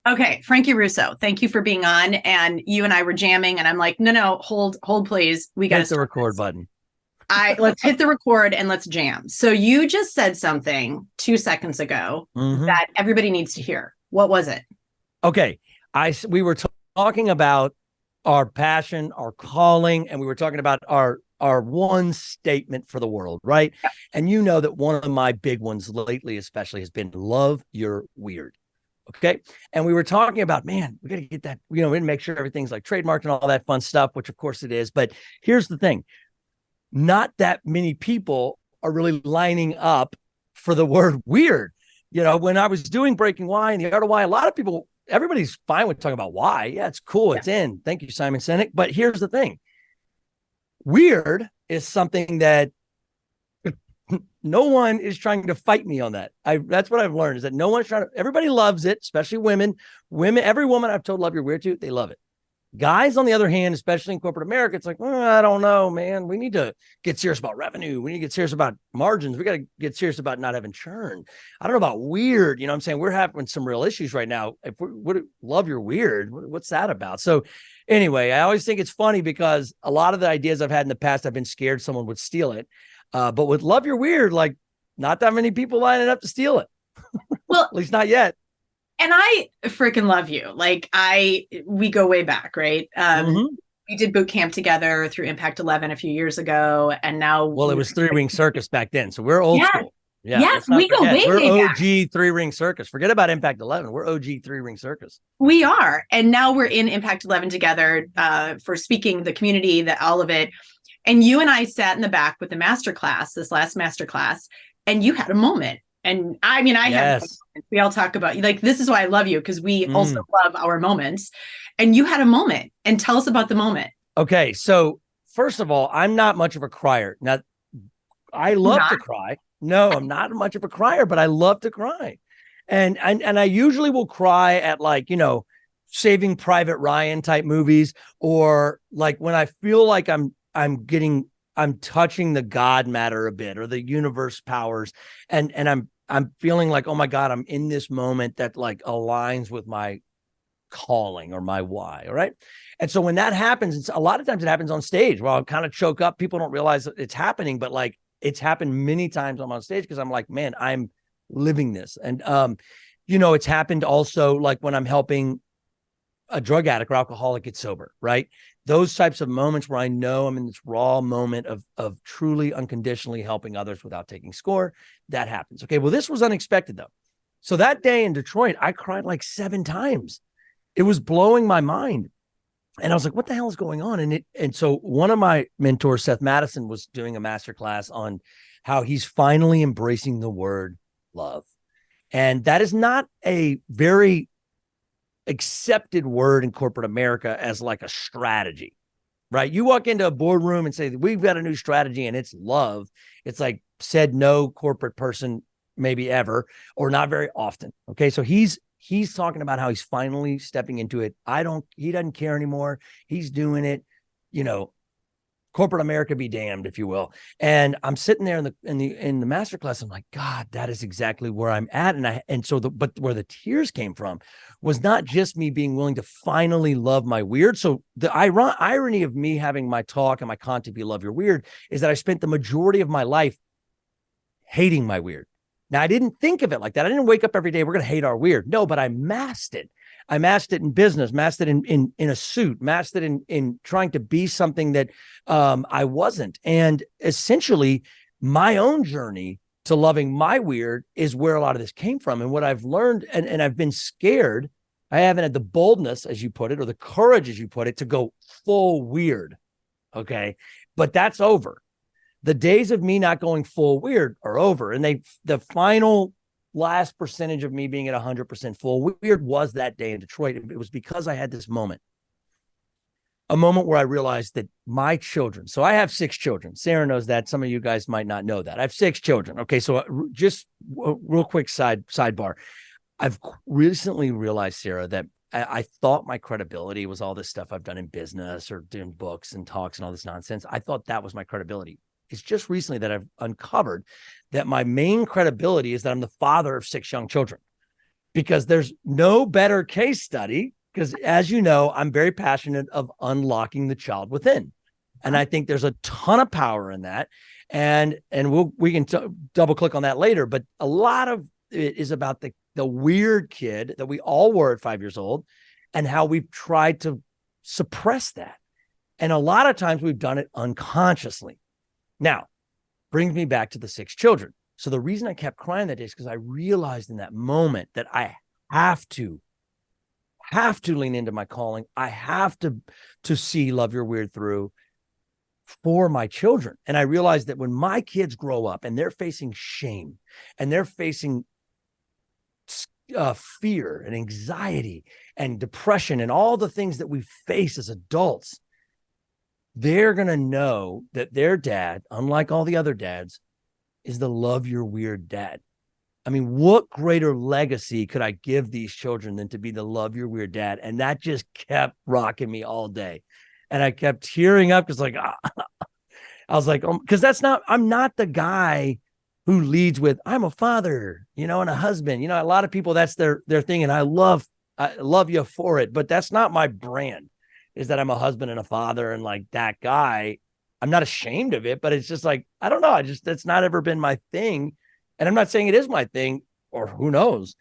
Okay, Frankie Russo, thank you for being on. And you and I were jamming, and I'm like, no, hold, please. We got to Hit the start record this. button. Let's hit the record and let's jam. So you just said something 2 seconds ago Hmm. that everybody needs to hear. What was it? Okay. We were talking about our passion, our calling, and we were talking about our one statement for the world, right? And you know that one of my big ones lately, especially, has been love your weird. Okay. And we were talking about, man, we got to get that, we got to make sure everything's like trademarked and all that fun stuff, which of course it is. But here's the thing, not that many people are really lining up for the word weird. When I was doing Breaking Why and the Art of Why, a lot of people, everybody's fine with talking about why. Yeah, it's cool. Yeah. It's in. Thank you, Simon Sinek. But here's the thing, weird is something that no one is trying to fight me on that. That's what I've learned, is that no one's trying to, everybody loves it, especially women. Every woman I've told love your weird to, they love it. Guys, on the other hand, especially in corporate America, it's like, I don't know, man. We need to get serious about revenue. We need to get serious about margins. We got to get serious about not having churn. I don't know about weird. You know what I'm saying? We're having some real issues right now. If we would love your weird, what's that about? So anyway, I always think it's funny because a lot of the ideas I've had in the past, I've been scared someone would steal it. But with love your weird, like not that many people lining up to steal it. Well, At least not yet. and I freaking love you. We go way back, right? Mm-hmm. We did boot camp together through Impact 11 a few years ago. And now, Well, it was Three Ring Circus back then, so we're old yeah, school. Yeah, yes, let's not we go forget. way, We're way back. OG Three Ring Circus. Forget about Impact 11. We're OG Three Ring Circus. We are. And now we're in Impact 11 together for speaking, the community, that all of it. And you and I sat in the back with the masterclass, this last masterclass, and you had a moment. And I mean, I have, Yes. we all talk about, like, this is why I love you, because we also Mm. love our moments. And you had a moment. And tell us about the moment. Okay, so first of all, I'm not much of a crier. Now, I You're love not. to cry. No, I'm not much of a crier, but I love to cry. And I usually will cry at, like, Saving Private Ryan type movies, or like when I feel like I'm touching the God matter a bit, or the universe powers, and I'm feeling like, oh my God, I'm in this moment that like aligns with my calling or my why. All right. And so when that happens, it's a lot of times it happens on stage. Well, I'll kind of choke up. People don't realize that it's happening, but like it's happened many times I'm on stage because I'm like, man, I'm living this. And it's happened also like when I'm helping a drug addict or alcoholic get sober, right? Those types of moments where I know I'm in this raw moment of truly unconditionally helping others without taking score, that happens. Okay. Well, this was unexpected though. So that day in Detroit, I cried like 7 times. It was blowing my mind. And I was like, what the hell is going on? And so one of my mentors, Seth Madison, was doing a master class on how he's finally embracing the word love. And that is not a very accepted word in corporate America as like a strategy, right? You walk into a boardroom and say, we've got a new strategy and it's love. It's like said no corporate person maybe ever, or not very often. Okay. So he's talking about how he's finally stepping into it. He doesn't care anymore. He's doing it, you know, corporate America be damned, if you will. And I'm sitting there in the masterclass. I'm like, God, that is exactly where I'm at. But where the tears came from was not just me being willing to finally love my weird. So the irony of me having my talk and my content be love your weird is that I spent the majority of my life hating my weird. Now, I didn't think of it like that. I didn't wake up every day, we're going to hate our weird. No, but I masked it. I masked it in business, masked it in a suit, masked it in trying to be something that I wasn't. And essentially, my own journey to loving my weird is where a lot of this came from. And what I've learned, and I've been scared, I haven't had the boldness, as you put it, or the courage, as you put it, to go full weird. Okay. But that's over. The days of me not going full weird are over. And the final last percentage of me being at 100% full weird was that day in Detroit. It was because I had this moment, a moment where I realized that my children, so I have 6 children. Sara knows that. Some of you guys might not know that. I have 6 children. Okay. So just a real quick sidebar. I've recently realized, Sara, that I thought my credibility was all this stuff I've done in business or doing books and talks and all this nonsense. I thought that was my credibility. It's just recently that I've uncovered that my main credibility is that I'm the father of 6 young children. because there's no better case study. Because as you know, I'm very passionate of unlocking the child within. And I think there's a ton of power in that. And we can double click on that later. But a lot of it is about the weird kid that we all were at 5 years old and how we've tried to suppress that. And a lot of times we've done it unconsciously. Now, brings me back to the 6 children. So the reason I kept crying that day is because I realized in that moment that I have to lean into my calling. I have to see Love Your Weird through for my children. And I realized that when my kids grow up and they're facing shame and they're facing fear and anxiety and depression and all the things that we face as adults, they're going to know that their dad, unlike all the other dads, is the Love Your Weird dad. I mean, what greater legacy could I give these children than to be the Love Your Weird dad? And that just kept rocking me all day. And I kept tearing up because I was like, because I'm not the guy who leads with, I'm a father, and a husband. A lot of people, that's their thing. And I love you for it. But that's not my brand, is that I'm a husband and a father and like that guy. I'm not ashamed of it, but it's just like, I don't know. That's not ever been my thing. And I'm not saying it is my thing, or who knows.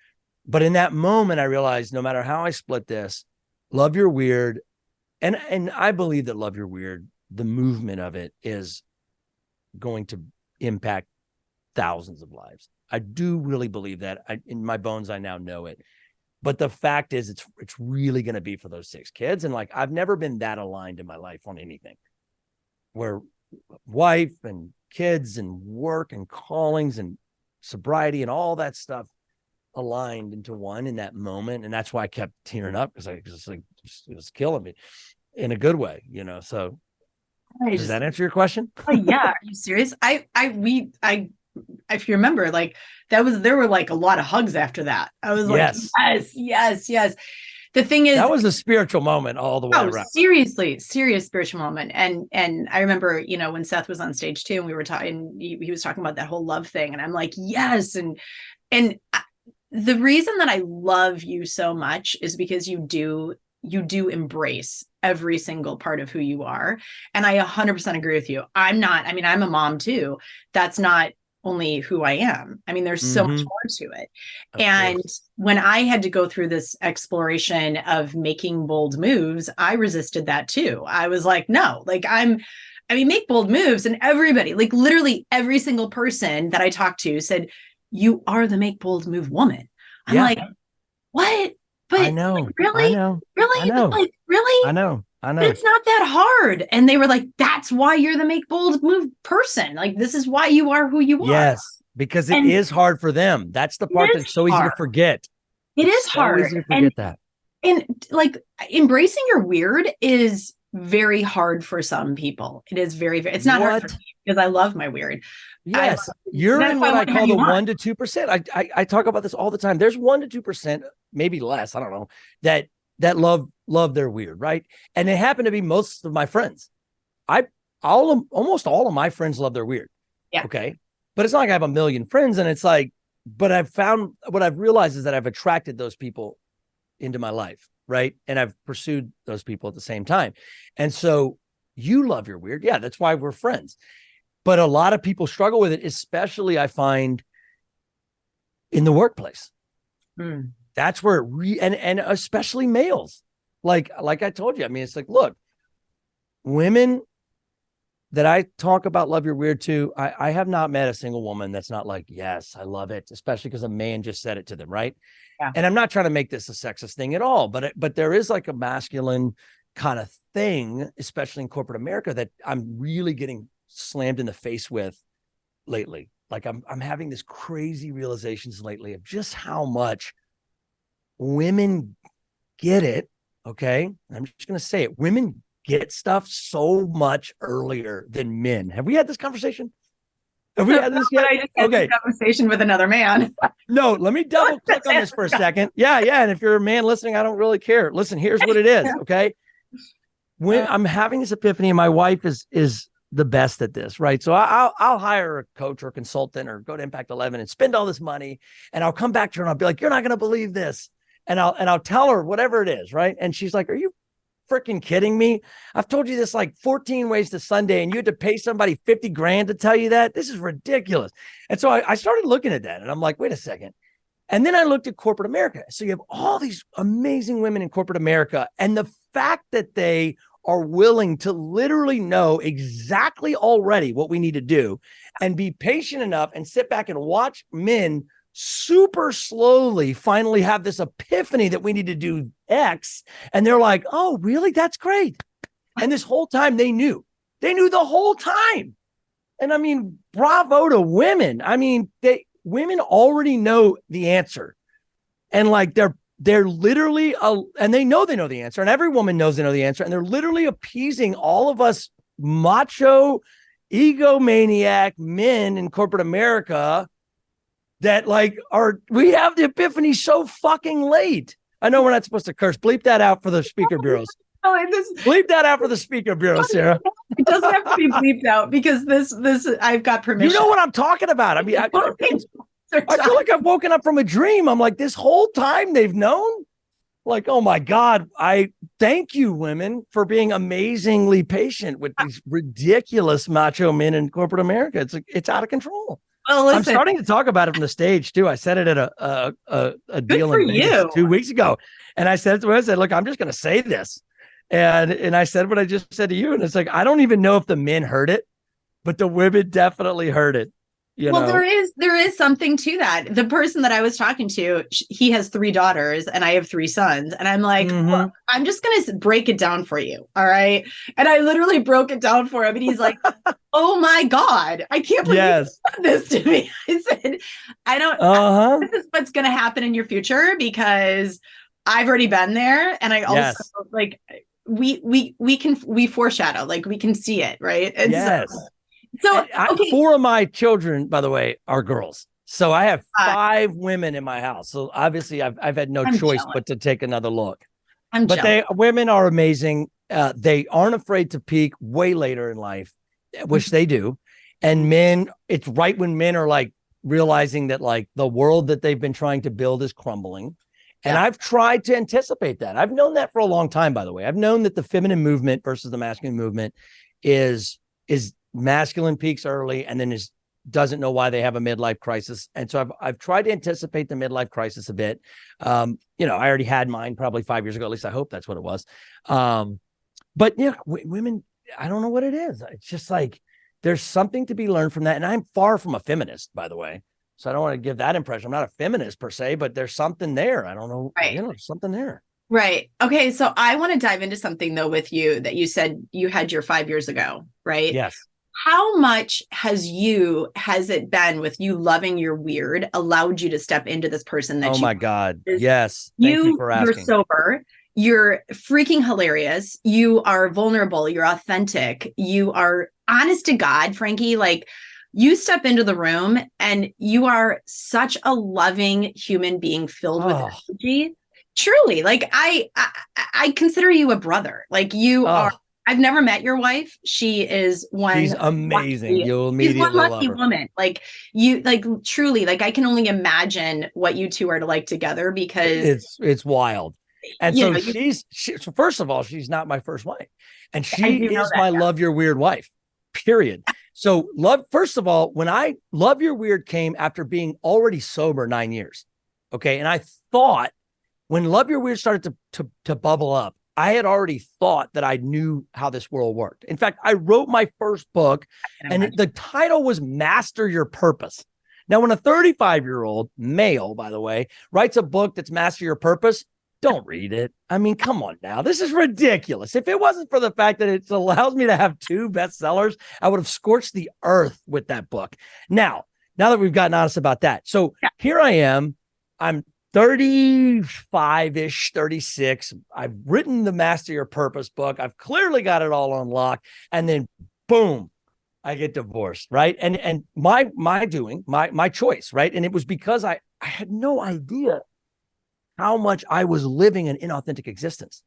But in that moment, I realized no matter how I split this, Love Your Weird. And I believe that Love Your Weird, the movement of it is going to impact thousands of lives. I do really believe that. In my bones, I now know it. But the fact is, it's really going to be for those 6 kids. And like, I've never been that aligned in my life on anything, where wife and kids and work and callings and sobriety and all that stuff aligned into one in that moment. And that's why I kept tearing up, because it was killing me in a good way, so does that answer your question? Oh yeah. Are you serious? If you remember, like there were like a lot of hugs after that. I was like, yes. The thing is, that was a spiritual moment all the way around. Seriously, serious spiritual moment. And I remember, when Seth was on stage too, and we were talking, he was talking about that whole love thing. And I'm like, yes. And the reason that I love you so much is because you do embrace every single part of who you are. And I 100% agree with you. I'm a mom too. That's not only who I am. I mean, there's so much more to it. Of course. When I had to go through this exploration of making bold moves, I resisted that too. I was like, no, like make bold moves. And everybody, like literally every single person that I talked to said, you are the make bold move woman. I'm like, what? But I know. Like, really? I know. Really? I know. But like, really? I know. But it's not that hard. And they were like, that's why you're the make bold move person. Like, this is why you are who you are. Yes, because it is hard for them. That's the part that's so easy to forget. It is hard. Easy to forget that. And like embracing your weird is very hard for some people. It is very, very, it's not hard for me because I love my weird. Yes. You're in what I call the 1 to 2%. I talk about this all the time. There's 1 to 2%, maybe less, I don't know, that love their weird, right? And it happened to be most of my friends. Almost all of my friends love their weird. Yeah. Okay. But it's not like I have a million friends, and it's like, but I've found, what I've realized is that I've attracted those people into my life, right? And I've pursued those people at the same time. And so you love your weird. Yeah, that's why we're friends. But a lot of people struggle with it, especially I find in the workplace. That's where and especially males. Like I told you, I mean, it's like, look, women that I talk about love your weird too. I have not met a single woman that's not like, yes, I love it, especially because a man just said it to them, right? Yeah. And I'm not trying to make this a sexist thing at all, but there is like a masculine kind of thing, especially in corporate America, that I'm really getting slammed in the face with lately. Like I'm having this crazy realizations lately of just how much women get it. Okay. I'm just going to say it. Women get stuff so much earlier than men. Have we had this conversation? Have we had this yet? I just had this conversation with another man. No, let me double click on this for a second. Yeah. And if you're a man listening, I don't really care. Listen, here's what it is. Okay. When I'm having this epiphany, and my wife is the best at this, right? So I'll hire a coach or a consultant or go to Impact 11 and spend all this money, and I'll come back to her and I'll be like, "You're not going to believe this," and I'll tell her whatever it is, right? And she's like, "Are you freaking kidding me? I've told you this like 14 ways to Sunday, and you had to pay somebody 50 grand to tell you that? This is ridiculous." And so I started looking at that, and I'm like, wait a second. And then I looked at corporate America. So you have all these amazing women in corporate America, and the fact that they are willing to literally know exactly already what we need to do and be patient enough and sit back and watch men super slowly finally have this epiphany that we need to do X. And they're like, "Oh, really? That's great." And this whole time they knew the whole time. And I mean, bravo to women. I mean, women already know the answer. And like, they're literally, and they know the answer, and every woman knows they know the answer. And they're literally appeasing all of us macho, egomaniac men in corporate America that like we have the epiphany so fucking late. I know we're not supposed to curse. Bleep that out for the speaker bureaus. Bleep that out for the speaker bureau, Sarah. It doesn't have to be bleeped out because this I've got permission. You know what I'm talking about. I mean, I feel like I've woken up from a dream. I'm like, this whole time they've known. Like, oh my God, I thank you, women, for being amazingly patient with these ridiculous macho men in corporate America. It's out of control. Well, listen, I'm starting to talk about it from the stage too. I said it at a deal in Vegas 2 weeks ago, and I said to her, I said, "Look, I'm just going to say this," and I said what I just said to you, and it's like I don't even know if the men heard it, but the women definitely heard it. You know? There is something to that. The person that I was talking to, he has 3 daughters and I have 3 sons. And I'm like, "Look, I'm just going to break it down for you. All right." And I literally broke it down for him. And he's like, "Oh my God, I can't believe you said this to me." I said, "I don't, this is what's going to happen in your future because I've already been there. And I also like, we foreshadow, like we can see it. Right." And so, okay. 4 of my children, by the way, are girls. So I have 5 women in my house. So obviously I've had no choice but to take another look. Women are amazing. They aren't afraid to peak way later in life, which they do. And men, it's right when men are like realizing that like the world that they've been trying to build is crumbling. And I've tried to anticipate that. I've known that for a long time, by the way. I've known that the feminine movement versus the masculine movement is masculine peaks early and then doesn't know why they have a midlife crisis. And so I've tried to anticipate the midlife crisis a bit. I already had mine probably 5 years ago. At least I hope that's what it was. But yeah, women, I don't know what it is. It's just like, there's something to be learned from that. And I'm far from a feminist, by the way. So I don't want to give that impression. I'm not a feminist per se, but there's something there. I don't know. Right. Something there. Right. Okay. So I want to dive into something though with you that you said you had your 5 years ago, right? Yes. How much has it been with you loving your weird allowed you to step into this person that my God. Yes. Thank you for asking. You're sober. You're freaking hilarious. You are vulnerable. You're authentic. You are honest to God, Frankie. Like, you step into the room and you are such a loving human being filled with energy. Truly, like I consider you a brother. Like you are. I've never met your wife. She is one. She's amazing. You'll immediately she's one lucky love her. Woman. Like you, like truly, like I can only imagine what you two are like together because it's wild. And so so first of all, she's not my first wife, and she is my love your weird wife. Period. So first of all, when Love Your Weird came after being already sober 9 years. Okay. And I thought when Love Your Weird started to bubble up, I had already thought that I knew how this world worked. In fact, I wrote my first book and the title was Master Your Purpose. Now, when a 35-year-old male, by the way, writes a book that's Master Your Purpose, don't read it. I mean, come on now. This is ridiculous. If it wasn't for the fact that it allows me to have 2 bestsellers, I would have scorched the earth with that book. Now that we've gotten honest about that. So here I am. I'm 35-ish, 36. I've written the Master Your Purpose book. I've clearly got it all on lock. And then boom, I get divorced, right? And my choice, right? And it was because I had no idea how much I was living an inauthentic existence.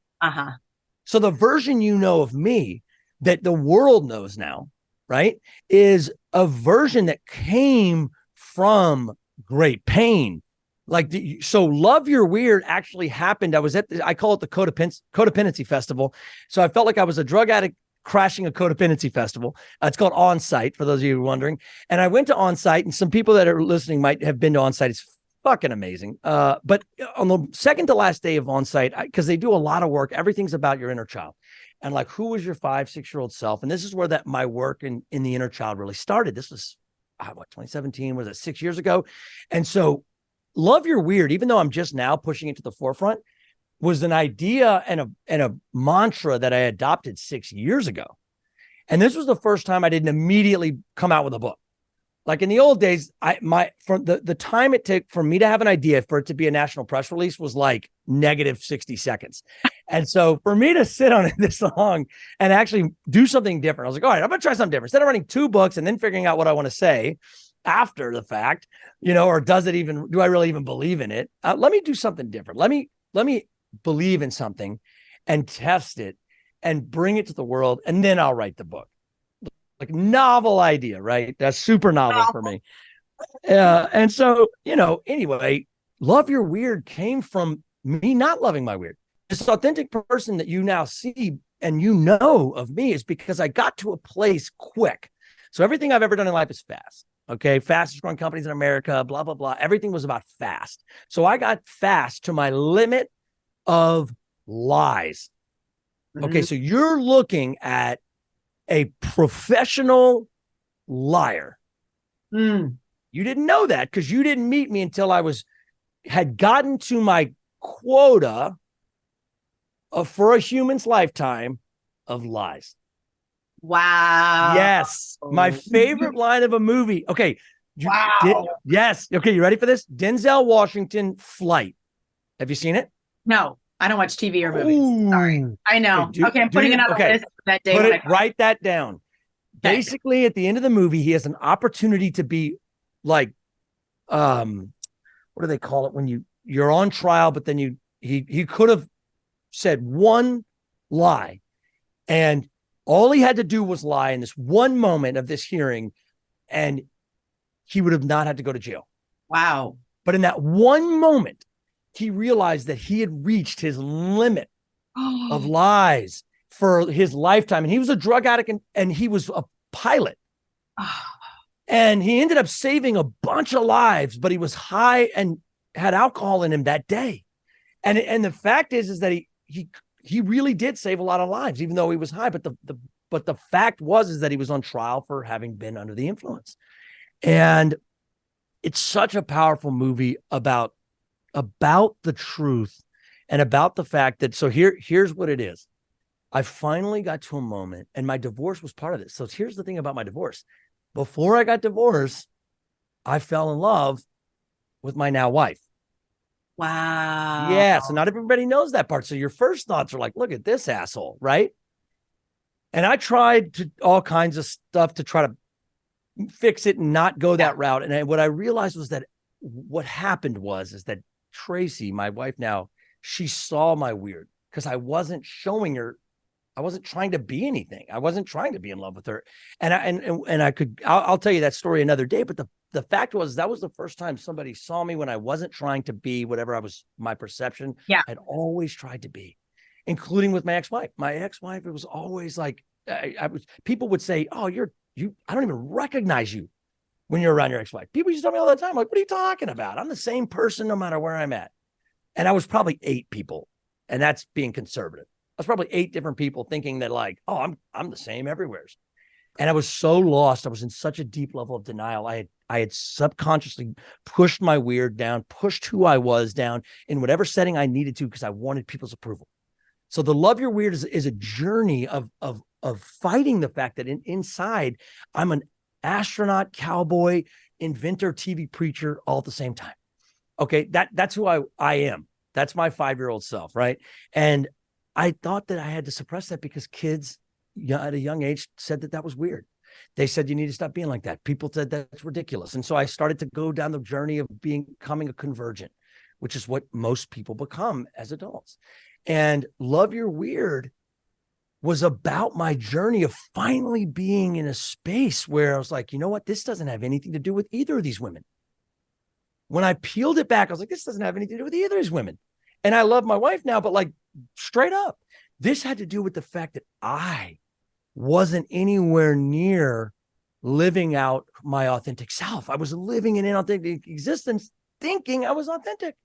So the version of me that the world knows now right, is a version that came from great pain. Like, so Love Your Weird actually happened. I call it the codependency festival. So I felt like I was a drug addict crashing a codependency festival. It's called On Site, for those of you who are wondering. And I went to On Site, and some people that are listening might have been to On Site. It's fucking amazing. But on the second to last day of On Site, because they do a lot of work, everything's about your inner child. And like, who was your 5-6-year-old self? And this is where my work in the inner child really started. This was, 2017, was it 6 years ago? And so Love Your Weird, even though I'm just now pushing it to the forefront, was an idea and a mantra that I adopted 6 years ago. And this was the first time I didn't immediately come out with a book. Like in the old days, from the time it took for me to have an idea for it to be a national press release was like negative 60 seconds. And so for me to sit on it this long and actually do something different, I was like, all right, I'm going to try something different. Instead of writing 2 books and then figuring out what I want to say after the fact, or do I really even believe in it? Let me do something different. Let me believe in something and test it and bring it to the world. And then I'll write the book. Like, novel idea, right? That's super novel for me. And so, anyway, Love Your Weird came from me not loving my weird. This authentic person that you now see and of me is because I got to a place quick. So everything I've ever done in life is fast. Okay. Fastest growing companies in America, blah, blah, blah. Everything was about fast. So I got fast to my limit of lies. Okay. So you're looking at a professional liar. You didn't know that because you didn't meet me until I had gotten to my quota for a human's lifetime of lies. Wow. Yes. My favorite line of a movie. Okay. Wow. Yes. Okay. You ready for this? Denzel Washington, Flight. Have you seen it? No, I don't watch TV or movies. Ooh. Sorry. I know. Okay. I'm putting it on the list that day. Write that down. Okay. Basically, at the end of the movie, he has an opportunity to be like, what do they call it when you're on trial, but then he could have said one lie, and all he had to do was lie in this one moment of this hearing, and he would have not had to go to jail. Wow. But in that one moment, he realized that he had reached his limit of lies for his lifetime. And he was a drug addict and he was a pilot. And he ended up saving a bunch of lives, but he was high and had alcohol in him that day. And the fact is that he really did save a lot of lives, even though he was high. But the fact is that he was on trial for having been under the influence. And it's such a powerful movie about the truth and about the fact that, so here's what it is. I finally got to a moment, and my divorce was part of this. So here's the thing about my divorce. Before I got divorced, I fell in love with my now wife. Wow. Yeah. So not everybody knows that part. So your first thoughts are like, look at this asshole, right? And I tried to all kinds of stuff to try to fix it and not go that route. And what I realized was that what happened is that Tracy, my wife now, she saw my weird because I wasn't showing her. I wasn't trying to be anything. I wasn't trying to be in love with her. And I'll tell you that story another day. But the fact was that was the first time somebody saw me when I wasn't trying to be whatever my perception. Yeah. I'd always tried to be, including with my ex-wife. My ex-wife, it was always like, people would say, oh, I don't even recognize you when you're around your ex-wife. People used to tell me all the time, like, what are you talking about? I'm the same person no matter where I'm at. And I was probably 8 people. And that's being conservative. I was probably 8 different people thinking that like, oh, I'm the same everywhere. And I was so lost. I was in such a deep level of denial. I had subconsciously pushed my weird down, pushed who I was down in whatever setting I needed to, because I wanted people's approval. So the Love Your Weird is a journey of fighting the fact that inside I'm an astronaut, cowboy, inventor, TV preacher all at the same time. Okay. That's who I am. That's my 5-year-old self. Right. And I thought that I had to suppress that because kids at a young age said that was weird. They said, you need to stop being like that. People said that's ridiculous. And so I started to go down the journey of becoming a convergent, which is what most people become as adults. And Love Your Weird was about my journey of finally being in a space where I was like, you know what? This doesn't have anything to do with either of these women. When I peeled it back, I was like, this doesn't have anything to do with either of these women. And I love my wife now, but like straight up, this had to do with the fact that I wasn't anywhere near living out my authentic self. I was living an inauthentic existence, thinking I was authentic.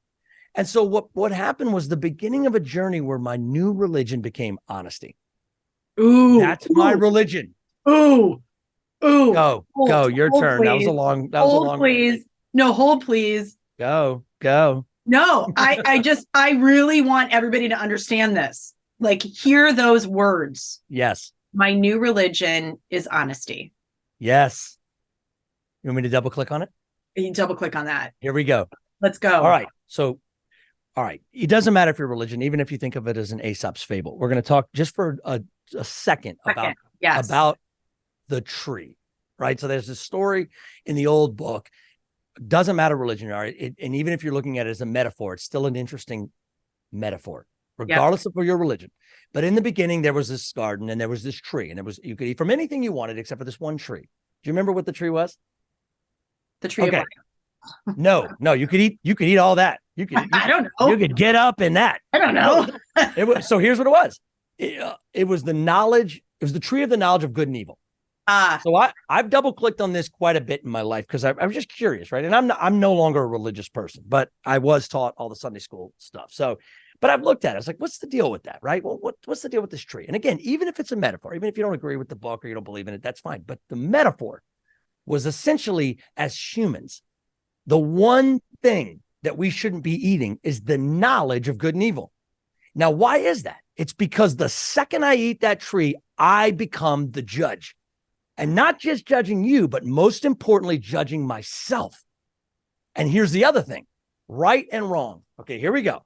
And so what happened was the beginning of a journey where my new religion became honesty. Ooh, That's my religion. Ooh, ooh. Go. Your turn. Please. That was a long. Hold, please. No, hold, please. Go. No, I really want everybody to understand this. Like, hear those words. Yes. My new religion is honesty. Yes. You want me to double click on it? You double click on that. Here we go. Let's go. All right. So, all right. It doesn't matter if you're religion, even if you think of it as an Aesop's fable. We're going to talk just for a second about the tree, right? So there's this story in the old book. Doesn't matter religion, all right? And even if you're looking at it as a metaphor, it's still an interesting metaphor, regardless of your religion. But in the beginning, there was this garden and there was this tree, and you could eat from anything you wanted except for this one tree. Do you remember what the tree was? The tree of life. No, you could eat all that. I don't know. You could get up in that. I don't know. So here's what it was. It was the knowledge. It was the tree of the knowledge of good and evil. So I've double clicked on this quite a bit in my life because I was just curious, right? And I'm no longer a religious person, but I was taught all the Sunday school stuff. So, but I've looked at it. I was like, what's the deal with that, right? Well, what's the deal with this tree? And again, even if it's a metaphor, even if you don't agree with the book or you don't believe in it, that's fine. But the metaphor was essentially, as humans, the one thing that we shouldn't be eating is the knowledge of good and evil. Now, why is that? It's because the second I eat that tree, I become the judge. And not just judging you, but most importantly, judging myself. And here's the other thing, right and wrong. Okay, here we go.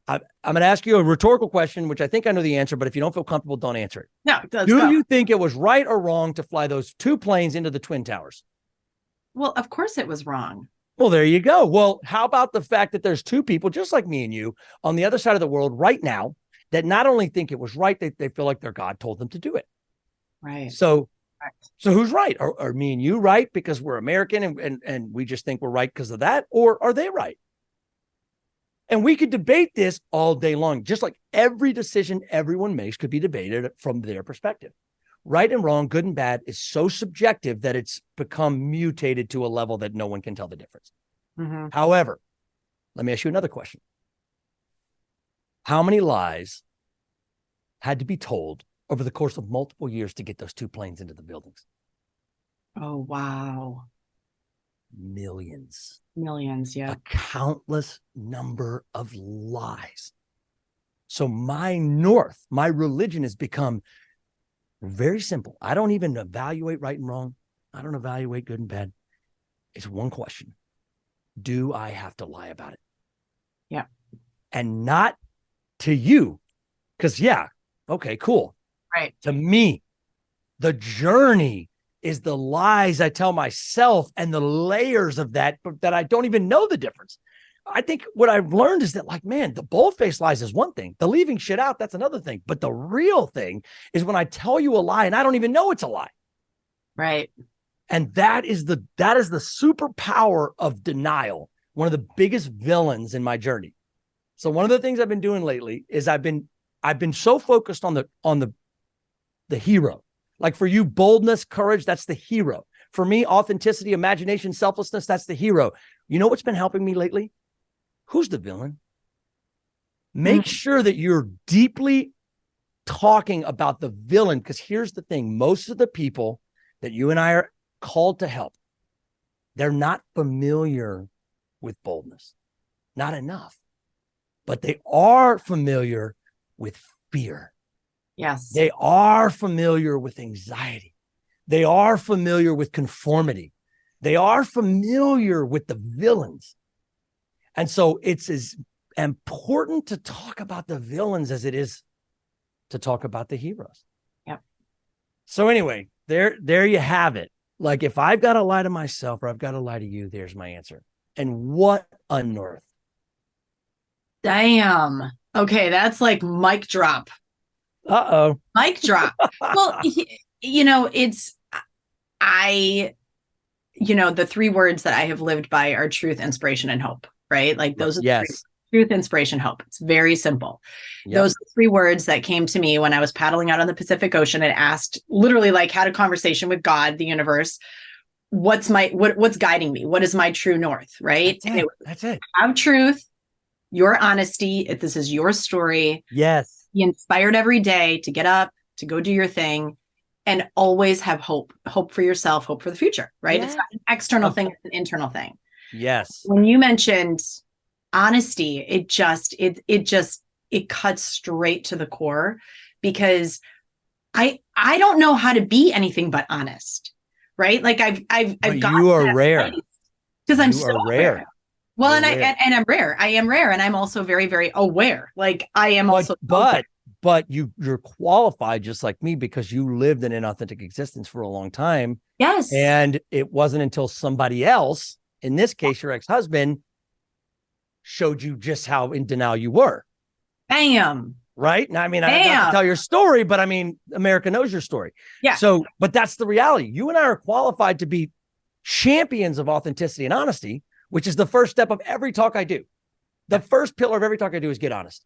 I'm going to ask you a rhetorical question, which I think I know the answer, but if you don't feel comfortable, don't answer it. No, Do you think it was right or wrong to fly those 2 planes into the Twin Towers? Well, of course it was wrong. Well, there you go. Well, how about the fact that there's 2 people just like me and you on the other side of the world right now that not only think it was right, they feel like their God told them to do it. Right. So who's right? Are me and you right because we're American and we just think we're right because of that? Or are they right? And we could debate this all day long, just like every decision everyone makes could be debated from their perspective. Right and wrong, good and bad is so subjective that it's become mutated to a level that no one can tell the difference. Mm-hmm. However, let me ask you another question. How many lies had to be told over the course of multiple years to get those 2 planes into the buildings? Oh, wow. Millions. Yeah. A countless number of lies. So my religion has become very simple. I don't even evaluate right and wrong. I don't evaluate good and bad. It's one question. Do I have to lie about it? Yeah. And not to you, because okay, cool. Right. To me, the journey is the lies I tell myself and the layers of that I don't even know the difference. I think what I've learned is that, like, man, the bold-faced lies is one thing. The leaving shit out, that's another thing. But the real thing is when I tell you a lie and I don't even know it's a lie. Right. And that is the superpower of denial. One of the biggest villains in my journey. So one of the things I've been doing lately is I've been so focused on the hero. Like for you, boldness, courage, that's the hero. For me, authenticity, imagination, selflessness, that's the hero. You know what's been helping me lately? Who's the villain? Make sure that you're deeply talking about the villain, because here's the thing. Most of the people that you and I are called to help, they're not familiar with boldness. Not enough. But they are familiar with fear. Yes. They are familiar with anxiety. They are familiar with conformity. They are familiar with the villains. And so it's as important to talk about the villains as it is to talk about the heroes. Yep. So anyway, there you have it. Like if I've got to lie to myself or I've got to lie to you, there's my answer. And what on earth? Damn. Okay, that's like mic drop. Uh-oh. Mic drop. Well, you know, I, the three words that I have lived by are truth, inspiration, and hope, right? Like those are the three: Yes. truth, inspiration, hope. It's very simple. Yep. Those are three words that came to me when I was paddling out on the Pacific Ocean and asked, literally, like, had a conversation with God, the universe. What's guiding me? What is my true north? Right. That's it. Have truth, your honesty. If this is your story, Yes. be inspired every day to get up, to go do your thing, and always have hope for yourself, hope for the future, right? Yeah. It's not an external thing, it's an internal thing. Yes. When you mentioned honesty, it cuts straight to the core, because I don't know how to be anything but honest, right? Like I've got, you are rare, because I'm so rare. Well, and I'm rare. I am rare, and I'm also very, very aware. Like I am also, but you're qualified just like me, because you lived an inauthentic existence for a long time. Yes. And it wasn't until somebody else, in this case, your ex-husband, showed you just how in denial you were. Bam. Right. Now, I mean, I don't have to tell your story, but I mean, America knows your story. Yeah. So, but that's the reality. You and I are qualified to be champions of authenticity and honesty, which is the first step of every talk I do. The first pillar of every talk I do is get honest,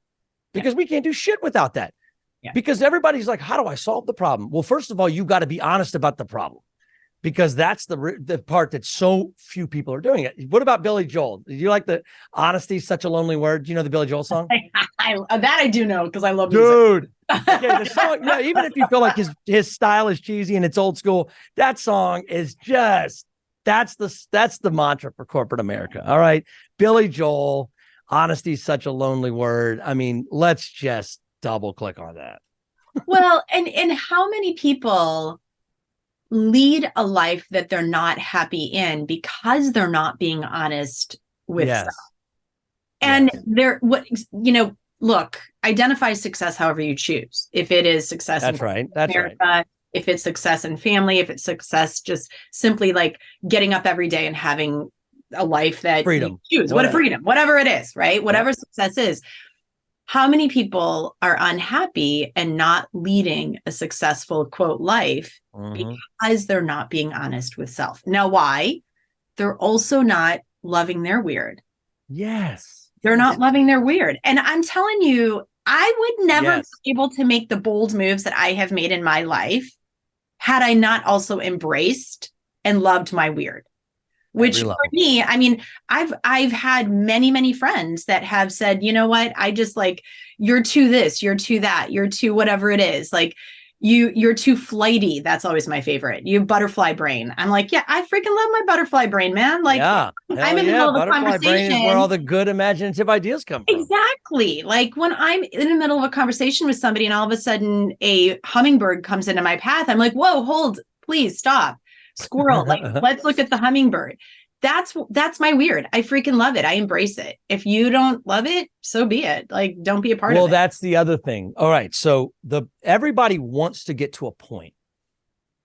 because we can't do shit without that. Yeah. Because everybody's like, how do I solve the problem? Well, first of all, you got to be honest about the problem, because that's the part that so few people are doing it. What about Billy Joel? Did you like the honesty is such a lonely word? Do you know the Billy Joel song? That I do know, because I love music. Okay, the song, even if you feel like his style is cheesy and it's old school, that song is just, that's the mantra for corporate America. All right. Billy Joel, honesty is such a lonely word. I mean, let's just double click on that. Well, and how many people lead a life that they're not happy in because they're not being honest with self. And look, identify success however you choose. If it is success, that's right. That's America, right. If it's success in family, if it's success just simply like getting up every day and having a life that freedom, you choose, whatever it is, right? Whatever success is. How many people are unhappy and not leading a successful, quote, life because they're not being honest with self? Now, why? They're also not loving their weird. Yes. They're not loving their weird. And I'm telling you, I would never be able to make the bold moves that I have made in my life had I not also embraced and loved my weird. Which for me, I mean, I've had many, many friends that have said, you know what, I just like, you're too this, you're too that, you're too whatever it is. Like you're too flighty. That's always my favorite. You have butterfly brain. I'm like, yeah, I freaking love my butterfly brain, man. Like I'm in the middle of a conversation. Brain is where all the good imaginative ideas come from. Exactly. Like when I'm in the middle of a conversation with somebody and all of a sudden a hummingbird comes into my path, I'm like, whoa, hold, please stop. Squirrel, like let's look at the hummingbird. That's my weird. I freaking love it. I embrace it. If you don't love it, so be it. Like, don't be a part of it. Well, that's the other thing. All right. So everybody wants to get to a point.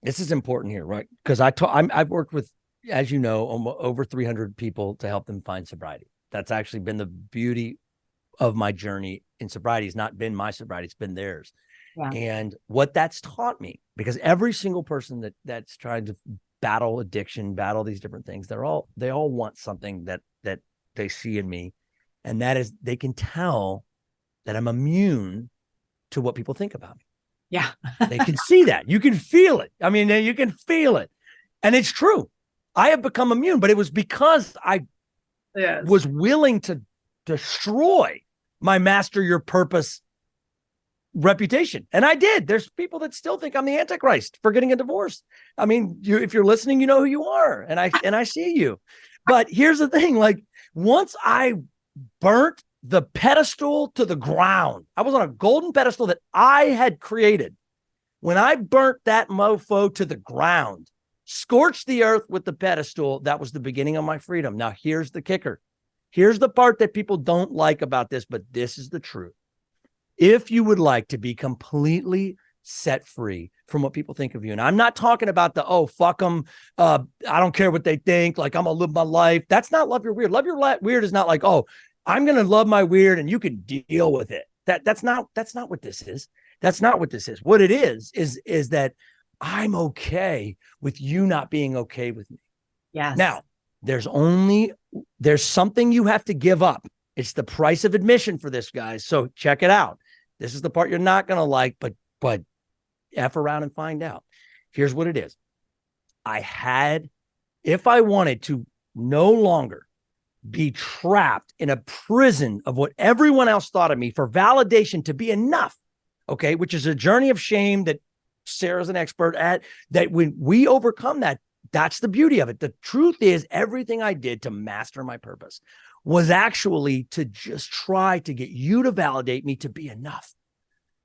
This is important here, right? Because I've worked with, as you know, over 300 people to help them find sobriety. That's actually been the beauty of my journey in sobriety. It's not been my sobriety. It's been theirs. Yeah. And what that's taught me, because every single person that's trying to battle addiction, battle these different things, they all want something that they see in me. And that is, they can tell that I'm immune to what people think about me. Yeah. They can see that. You can feel it. I mean, you can feel it. And it's true. I have become immune, but it was because I was willing to destroy my master your purpose reputation. And I did. There's people that still think I'm the Antichrist for getting a divorce. I mean, if you're listening, you know who you are. And I see you. But here's the thing, like once I burnt the pedestal to the ground, I was on a golden pedestal that I had created. When I burnt that mofo to the ground, scorched the earth with the pedestal, that was the beginning of my freedom. Now, here's the kicker. Here's the part that people don't like about this, but this is the truth. If you would like to be completely set free from what people think of you, and I'm not talking about the, oh, fuck them, I don't care what they think, like I'm going to live my life. That's not love your weird. Love your weird is not like, oh, I'm going to love my weird and you can deal with it. That's not what this is. That's not what this is. What it is that I'm okay with you not being okay with me. Yes. Now, there's something you have to give up. It's the price of admission for this, guys. So check it out. This is the part you're not going to like, but F around and find out. Here's what it is. If I wanted to no longer be trapped in a prison of what everyone else thought of me for validation to be enough, okay, which is a journey of shame that Sara's an expert at, that when we overcome that, that's the beauty of it. The truth is, everything I did to master my purpose was actually to just try to get you to validate me to be enough.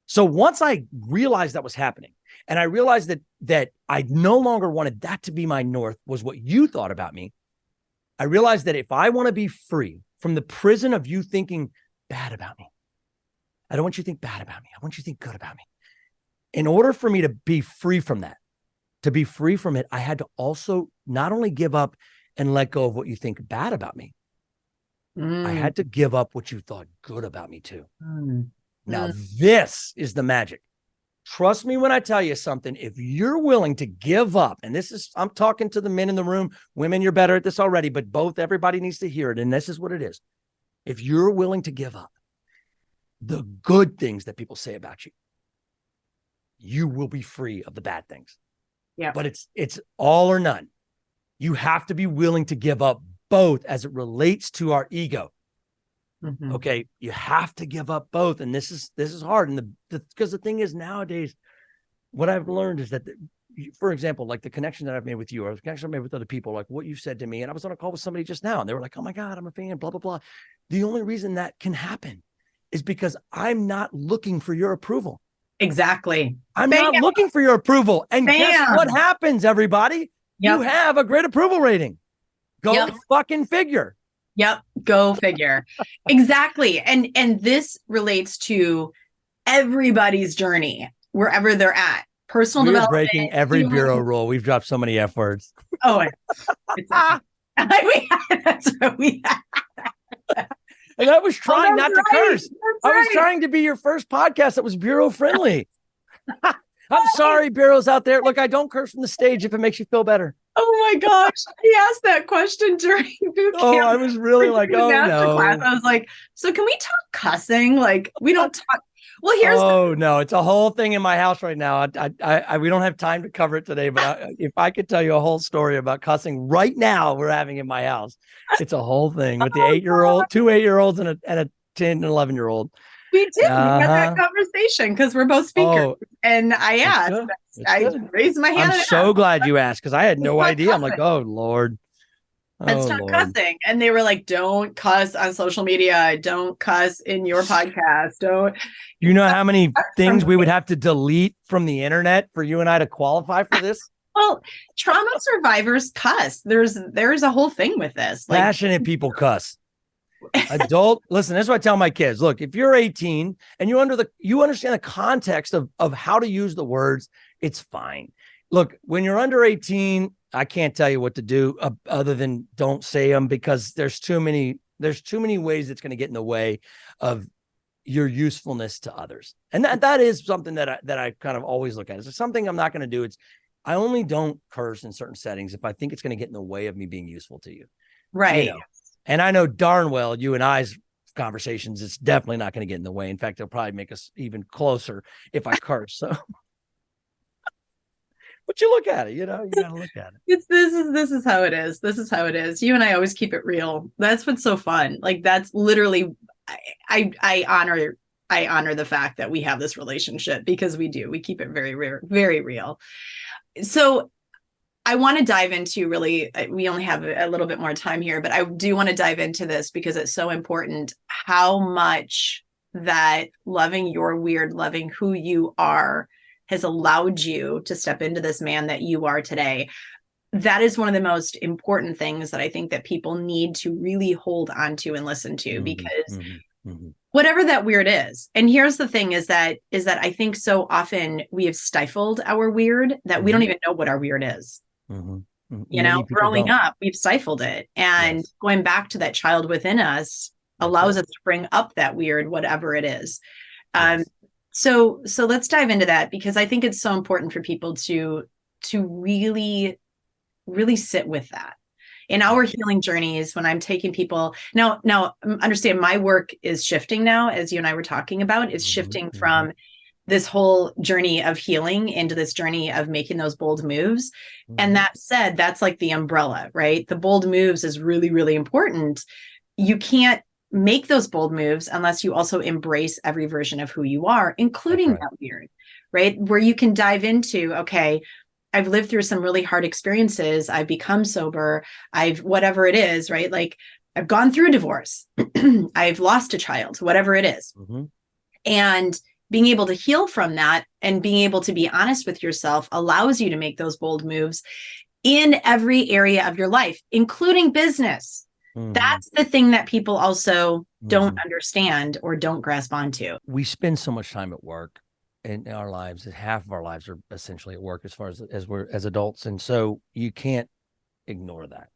So once I realized that was happening, and I realized that I no longer wanted that to be my north, was what you thought about me, I realized that if I want to be free from the prison of you thinking bad about me, I don't want you to think bad about me. I want you to think good about me. In order for me to be free from that, to be free from it, I had to also not only give up and let go of what you think bad about me, I had to give up what you thought good about me too. Now, this is the magic. Trust me when I tell you something. If you're willing to give up, and I'm talking to the men in the room, women, you're better at this already, but everybody needs to hear it. And this is what it is. If you're willing to give up the good things that people say about you, you will be free of the bad things. Yeah. But it's all or none. You have to be willing to give up both as it relates to our ego. Okay, you have to give up both, and this is hard. And because the thing is, nowadays, what I've learned is that, for example, like the connection that I've made with you, or the connection I've made with other people, like what you said to me, and I was on a call with somebody just now, and they were like, "Oh my God, I'm a fan," blah blah blah. The only reason that can happen is because I'm not looking for your approval. Exactly. I'm not looking for your approval, and guess what happens, everybody? Yep. You have a great approval rating. Go fucking figure. Yep. Go figure. Exactly. And this relates to everybody's journey, wherever they're at. Personal development. We're breaking every bureau rule. We've dropped so many F words. Oh, that's what we had. And I was trying not to curse. I was trying to be your first podcast that was bureau friendly. I'm sorry, bureaus out there. Look, I don't curse from the stage if it makes you feel better. Oh my gosh. He asked that question during boot camp. Oh, I was really like, oh no. Class. I was like, so can we talk cussing? Like, we don't talk. Well, here's no, it's a whole thing in my house right now. We don't have time to cover it today, but if I could tell you a whole story about cussing right now, we're having in my house. It's a whole thing with the 8-year-old, 2 8-year-olds and a 10 and 11-year-old. We did. We had that conversation because we're both speakers. And I asked. I raised my hand. I'm so glad you asked because I had no idea. I'm like, oh, Lord. And stop cussing. And they were like, don't cuss on social media. Don't cuss in your podcast. Don't. You know how many things we would have to delete from the internet for you and I to qualify for this? Well, trauma survivors cuss. There's a whole thing with this. Like, passionate people cuss. Listen, that's what I tell my kids. Look, if you're 18 and you understand the context of how to use the words, it's fine. Look, when you're under 18, I can't tell you what to do other than don't say them, because there's too many ways it's going to get in the way of your usefulness to others. And that is something that I kind of always look at. It's something I'm not going to do. I only don't curse in certain settings if I think it's going to get in the way of me being useful to you. Right. You know? And I know darn well you and I's conversations, it's definitely not going to get in the way. In fact, it'll probably make us even closer if I curse. So, but you look at it, you got to look at it. This is how it is. This is how it is. You and I always keep it real. That's what's so fun. Like, that's literally, I honor the fact that we have this relationship, because we keep it very, very real. So I want to dive into, really, we only have a little bit more time here, but I do want to dive into this because it's so important how much that loving your weird, loving who you are, has allowed you to step into this man that you are today. That is one of the most important things that I think that people need to really hold on to and listen to, because whatever that weird is. And here's the thing is that I think so often we have stifled our weird that we don't even know what our weird is. Growing up, we've stifled it. And going back to that child within us allows us to bring up that weird, whatever it is. Um, Yes. so let's dive into that, because I think it's so important for people to really sit with that in our healing journeys. When I'm taking people now understand, my work is shifting now, as you and I were talking about. It's shifting from this whole journey of healing into this journey of making those bold moves. And that said, that's like the umbrella, right? The bold moves is really, really important. You can't make those bold moves unless you also embrace every version of who you are, including Right. that weird, right? Where you can dive into, okay, I've lived through some really hard experiences. I've become sober. I've whatever it is, right? Like I've gone through a divorce. I've lost a child, whatever it is. And being able to heal from that and being able to be honest with yourself allows you to make those bold moves in every area of your life, including business. That's the thing that people also don't understand or don't grasp onto. We spend so much time at work in our lives, that half of our lives are essentially at work as far as we're as adults. And so you can't ignore that.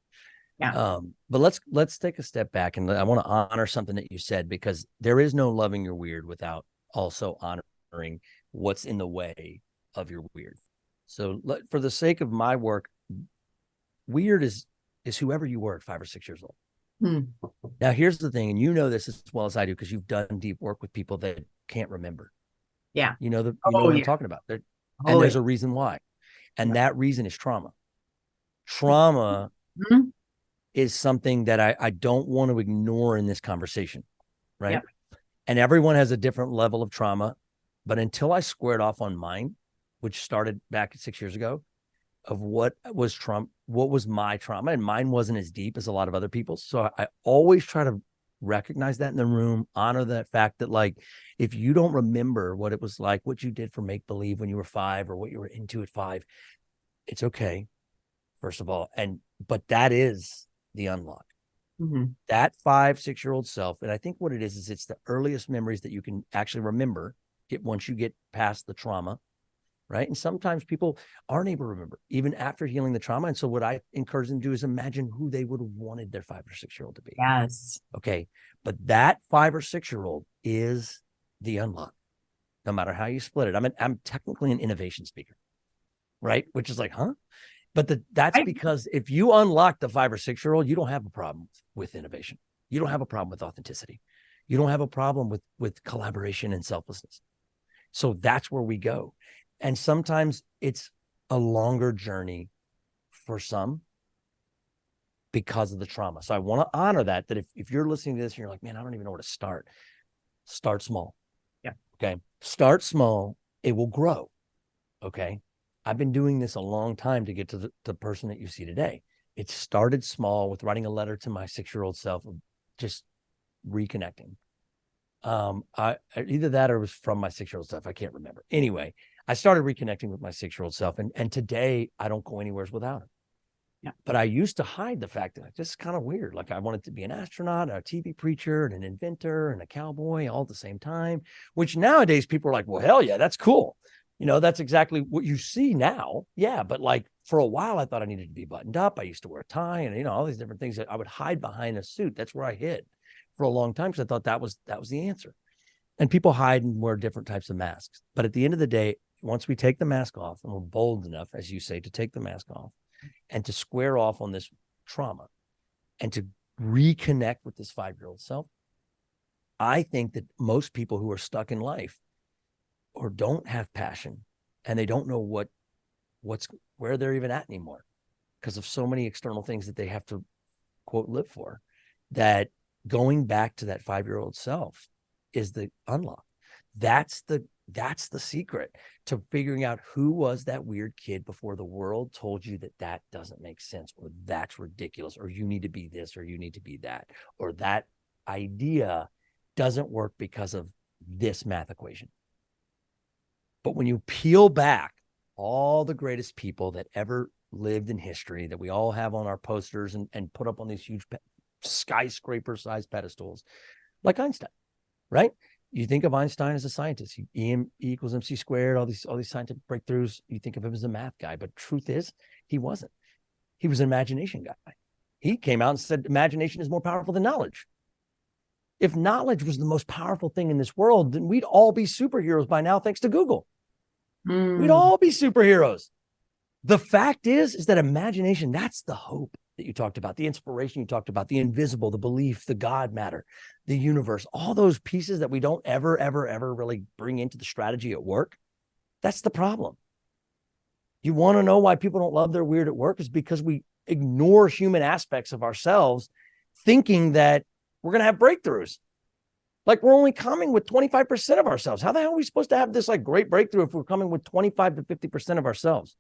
Yeah. But let's take a step back, and I want to honor something that you said, because there is no loving your weird without also honoring what's in the way of your weird. So for the sake of my work, weird is whoever you were at 5 or 6 years old. Now, here's the thing, and you know this as well as I do, because you've done deep work with people that can't remember. Yeah. You know what I'm talking about. And there's a reason why. And that reason is trauma. Trauma is something that I don't want to ignore in this conversation, right? Yep. And everyone has a different level of trauma. But until I squared off on mine, which started back 6 years ago, of what was my trauma, and mine wasn't as deep as a lot of other people's. So I always try to recognize that in the room, honor that fact that, like, if you don't remember what it was like, what you did for make believe when you were 5, or what you were into at 5, it's okay, first of all. But that is the unlock. That 5, 6-year-old self. And I think what it is it's the earliest memories that you can actually remember it once you get past the trauma. Right. And sometimes people aren't able to remember even after healing the trauma. And so what I encourage them to do is imagine who they would have wanted their 5 or 6-year-old to be. Yes. Okay. But that 5 or 6-year-old is the unlock, no matter how you split it. I'm technically an innovation speaker, right? Which is like, huh? But that's because if you unlock the 5 or 6-year-old, you don't have a problem with innovation. You don't have a problem with authenticity. You don't have a problem with collaboration and selflessness. So that's where we go. And sometimes it's a longer journey for some because of the trauma. So I want to honor that if you're listening to this and you're like, man, I don't even know where to start small. Yeah. Okay. Start small. It will grow. Okay. I've been doing this a long time to get to the person that you see today. It started small with writing a letter to my 6-year-old self, just reconnecting. Either that or it was from my 6-year-old self. I can't remember. Anyway, I started reconnecting with my 6-year-old self, and today I don't go anywhere without him. Yeah. But I used to hide the fact that this is kind of weird. Like I wanted to be an astronaut, a TV preacher, and an inventor, and a cowboy all at the same time, which nowadays people are like, well, hell yeah, that's cool. That's exactly what you see now. Yeah. But like for a while, I thought I needed to be buttoned up. I used to wear a tie and, all these different things that I would hide behind a suit. That's where I hid for a long time, because I thought that was the answer. And people hide and wear different types of masks. But at the end of the day, once we take the mask off, and we're bold enough, as you say, to take the mask off and to square off on this trauma and to reconnect with this 5-year-old self, I think that most people who are stuck in life or don't have passion and they don't know where they're even at anymore because of so many external things that they have to, quote, live for, that going back to that 5-year-old self is the unlock. That's the secret to figuring out who was that weird kid before the world told you that doesn't make sense, or that's ridiculous, or you need to be this, or you need to be that, or that idea doesn't work because of this math equation. But when you peel back all the greatest people that ever lived in history that we all have on our posters and put up on these huge skyscraper-sized pedestals, like Einstein, right? You think of Einstein as a scientist, E equals MC squared, all these scientific breakthroughs. You think of him as a math guy, but truth is, he wasn't. He was an imagination guy. He came out and said, imagination is more powerful than knowledge. If knowledge was the most powerful thing in this world, then we'd all be superheroes by now, thanks to Google. We'd all be superheroes. The fact is that imagination, that's the hope that you talked about, the inspiration you talked about, the invisible, the belief, the God matter, the universe, all those pieces that we don't ever really bring into the strategy at work. That's the problem. You want to know why people don't love their weird at work? Is because we ignore human aspects of ourselves, thinking that we're going to have breakthroughs. Like we're only coming with 25% of ourselves. How the hell are we supposed to have this like great breakthrough if we're coming with 25 to 50% of ourselves?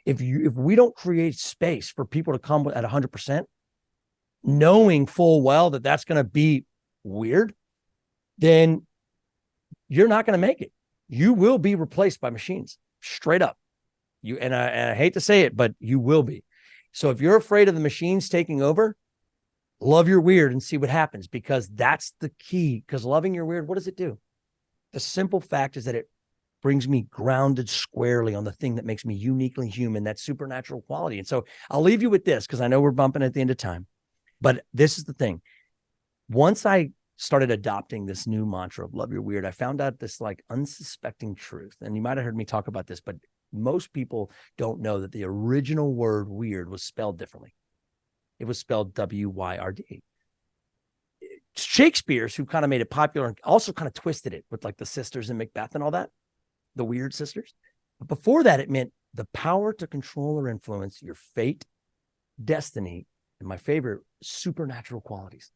If we don't create space for people to come at 100%, knowing full well that that's going to be weird, then you're not going to make it. You will be replaced by machines, straight up. And I hate to say it, but you will be. So if you're afraid of the machines taking over, love your weird and see what happens, because that's the key. Because loving your weird, what does it do? The simple fact is that it brings me grounded squarely on the thing that makes me uniquely human, that supernatural quality. And so I'll leave you with this, because I know we're bumping at the end of time, but this is the thing. Once I started adopting this new mantra of love your weird, I found out this like unsuspecting truth. And you might have heard me talk about this, but most people don't know that the original word weird was spelled differently. It was spelled W-Y-R-D. Shakespeare's, who kind of made it popular and also kind of twisted it with like the sisters in Macbeth and all that, the weird sisters. But before that, it meant the power to control or influence your fate, destiny, and my favorite, supernatural qualities.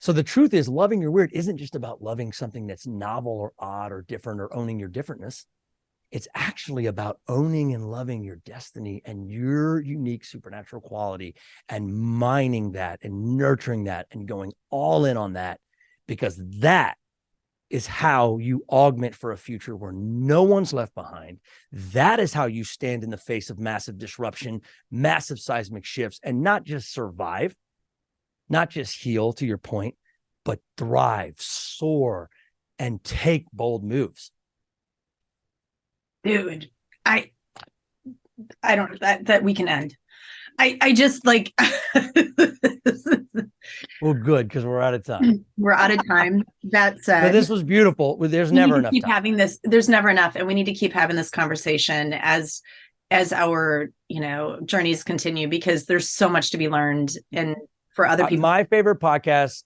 So the truth is, loving your weird isn't just about loving something that's novel or odd or different or owning your differentness. It's actually about owning and loving your destiny and your unique supernatural quality and mining that and nurturing that and going all in on that, because that is how you augment for a future where no one's left behind. That is how you stand in the face of massive disruption, massive seismic shifts, and not just survive, not just heal, to your point, but thrive, soar, and take bold moves. Dude, I don't that we can end. I just like well, good, because we're out of time. We're out of time. That said, but this was beautiful. There's never enough keep time. having this. There's never enough, and we need to keep having this conversation as our journeys continue, because there's so much to be learned. And for other people, my favorite podcast,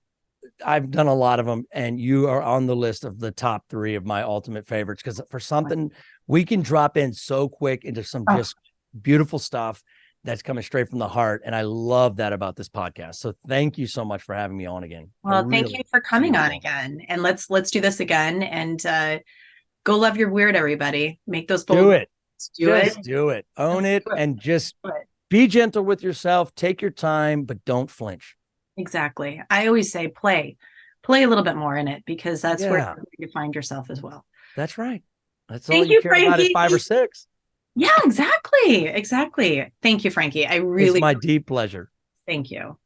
I've done a lot of them, and you are on the list of the top 3 of my ultimate favorites, because for something we can drop in so quick into some just beautiful stuff that's coming straight from the heart. And I love that about this podcast. So thank you so much for having me on again. Well, thank you for coming on again. And let's do this again, and go love your weird, everybody. Make those bold. Do it. Just do it. Own it. And just be gentle with yourself. Take your time, but don't flinch. Exactly. I always say play a little bit more in it, because that's where you find yourself as well. That's right. That's Thank all you care Frankie. about is 5 or 6. Yeah, exactly. Thank you, Frankie. It's my deep pleasure. Thank you.